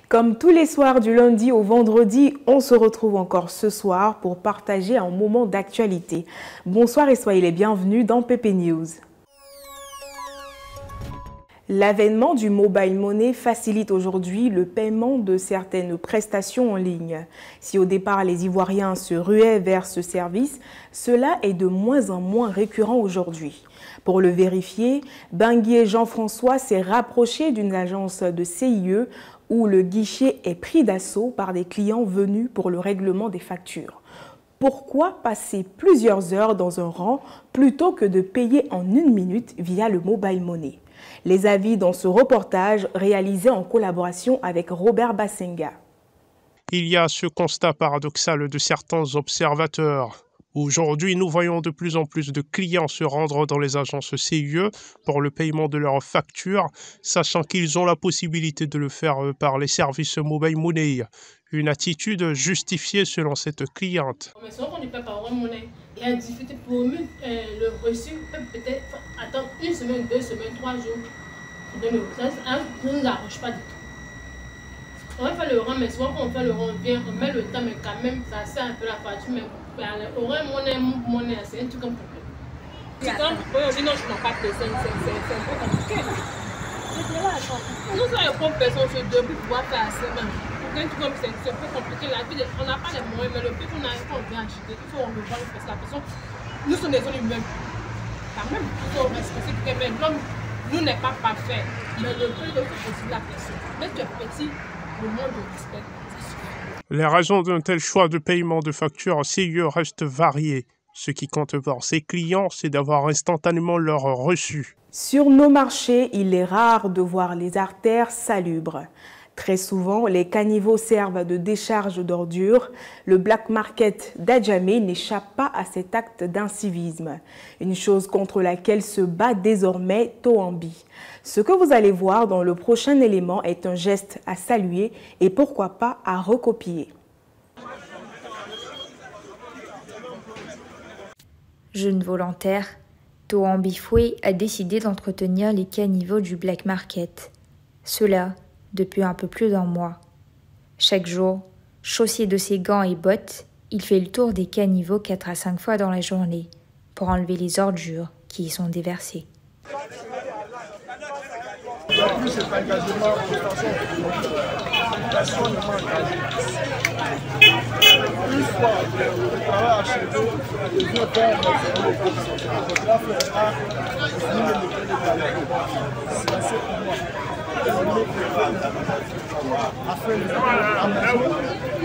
Comme tous les soirs du lundi au vendredi, on se retrouve encore ce soir pour partager un moment d'actualité. Bonsoir et soyez les bienvenus dans PP News. L'avènement du mobile money facilite aujourd'hui le paiement de certaines prestations en ligne. Si au départ les Ivoiriens se ruaient vers ce service, cela est de moins en moins récurrent aujourd'hui. Pour le vérifier, Benguier Jean-François s'est rapproché d'une agence de CIE où le guichet est pris d'assaut par des clients venus pour le règlement des factures. Pourquoi passer plusieurs heures dans un rang plutôt que de payer en 1 minute via le mobile money? Les avis dans ce reportage réalisé en collaboration avec Robert Bassenga. Il y a ce constat paradoxal de certains observateurs. Aujourd'hui, nous voyons de plus en plus de clients se rendre dans les agences CIE pour le paiement de leurs factures, sachant qu'ils ont la possibilité de le faire par les services mobile money. Une attitude justifiée selon cette cliente. Mais souvent quand on ne paie par monnaie, il y a une difficulté pour nous, le reçu peut-être attendre 1 semaine, 2 semaines, 3 jours pour donner au classe. Ça ne nous arrange pas du tout. On va faire le rang, mais souvent quand on fait le rang, on met le temps, mais quand même, ça sert un peu la facture. Mais au rang, monnaie, c'est un truc comme ça. C'est comme on dit non, je n'ai pas de personne, c'est un peu compliqué. Nous sommes les pauvres personnes sur 2 pour pouvoir faire assez même. C'est un peu compliqué, la vie, on n'a pas les moyens, mais le peu qu'on a, quand on vient acheter, il faut revoir la personne. Nous sommes des hommes humains. Quand même, il faut respecter que l'homme, nous n'est pas parfait, mais le peu de possible la personne. Mais tu es petit, le monde te respecte. Les raisons d'un tel choix de paiement de factures CIE restent variées. Ce qui compte pour ces clients, c'est d'avoir instantanément leur reçu. Sur nos marchés, il est rare de voir les artères salubres. Très souvent, les caniveaux servent de décharge d'ordures. Le black market d'Adjamé n'échappe pas à cet acte d'incivisme. Une chose contre laquelle se bat désormais Toambi. Ce que vous allez voir dans le prochain élément est un geste à saluer et pourquoi pas à recopier. Jeune volontaire, Toambi Foué a décidé d'entretenir les caniveaux du black market. Cela depuis un peu plus d'1 mois. Chaque jour, chaussé de ses gants et bottes, il fait le tour des caniveaux 4 à 5 fois dans la journée pour enlever les ordures qui y sont déversées.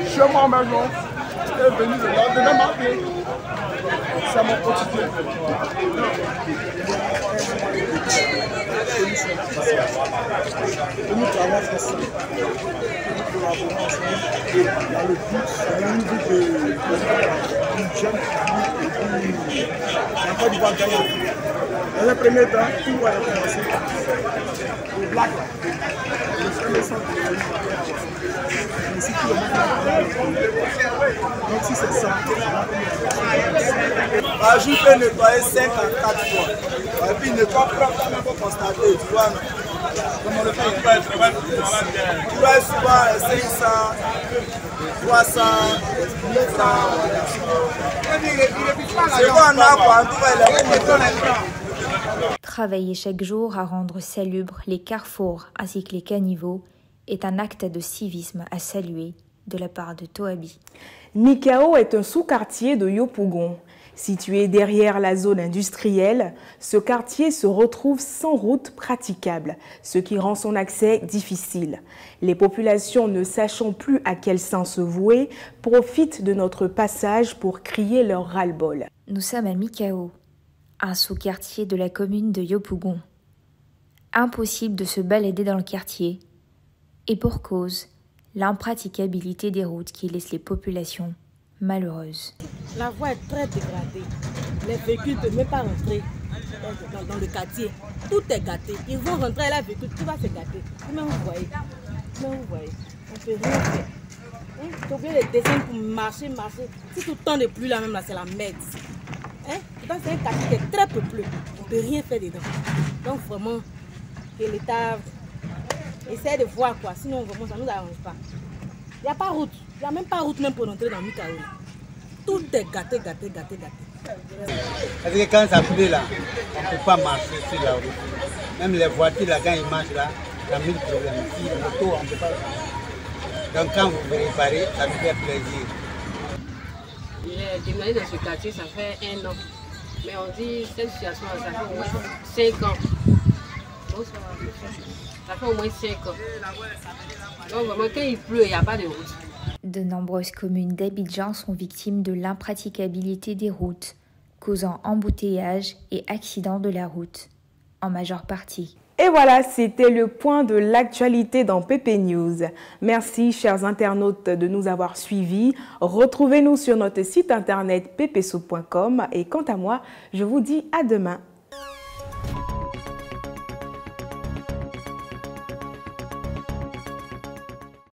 Chez moi, maison, est venu le lendemain matin. C'est mon quotidien. Nous travaillons ensemble. Nous collaborons ensemble. Dans le but, c'est un niveau de jeune fille et puis d'encore du gagner. Dans le premier temps, tout va commencer. Le black. Donc si c'est ça, par jour, je peux nettoyer 5 à 4 fois. Et puis ne pas prendre pour constater, tu vois. Comme on le fait, tu vois souvent 500, 300, 900. C'est bon, on a quoi, tout va Travailler chaque jour à rendre salubres les carrefours ainsi que les caniveaux est un acte de civisme à saluer de la part de Toabi. Nikao est un sous-quartier de Yopougon. Situé derrière la zone industrielle, ce quartier se retrouve sans route praticable, ce qui rend son accès difficile. Les populations, ne sachant plus à quel sens se vouer, profitent de notre passage pour crier leur ras-le-bol. Nous sommes à Mikao, un sous-quartier de la commune de Yopougon. Impossible de se balader dans le quartier, et pour cause, l'impraticabilité des routes qui laissent les populations malheureuses. La voie est très dégradée. Les véhicules ne peuvent même pas rentrer dans le quartier. Tout est gâté. Ils vont rentrer là, véhicule, tout va se gâter. Comment vous voyez? Comment vous voyez? On ne peut rien faire. Tu es obligé de descendre pour marcher. Si tout le temps de pluie là même, là, c'est la merde. C'est un quartier qui est très peuplé. On ne peut rien faire dedans. Donc vraiment, que l'État Essayez de voir quoi, sinon vraiment ça ne nous arrange pas. Il n'y a pas route. Il n'y a même pas route même pour entrer dans Mikaoli. Tout est gâté. Parce que quand ça pleut là, on ne peut pas marcher sur la route. Même les voitures là, quand ils marchent là, ça a mis le problème. Si l'auto, on ne peut pas. Donc quand vous vous réparez, ça nous fait plaisir. J'ai déménagé dans ce quartier, ça fait 1 an. Mais on dit cette situation, ça fait au moins 5 ans. Ça fait au moins 5 ans. Donc vraiment, quand il pleut, il n'y a pas de route. De nombreuses communes d'Abidjan sont victimes de l'impraticabilité des routes, causant embouteillages et accidents de la route, en majeure partie. Et voilà, c'était le point de l'actualité dans PP News. Merci, chers internautes, de nous avoir suivis. Retrouvez-nous sur notre site internet ppsoup.com et quant à moi, je vous dis à demain.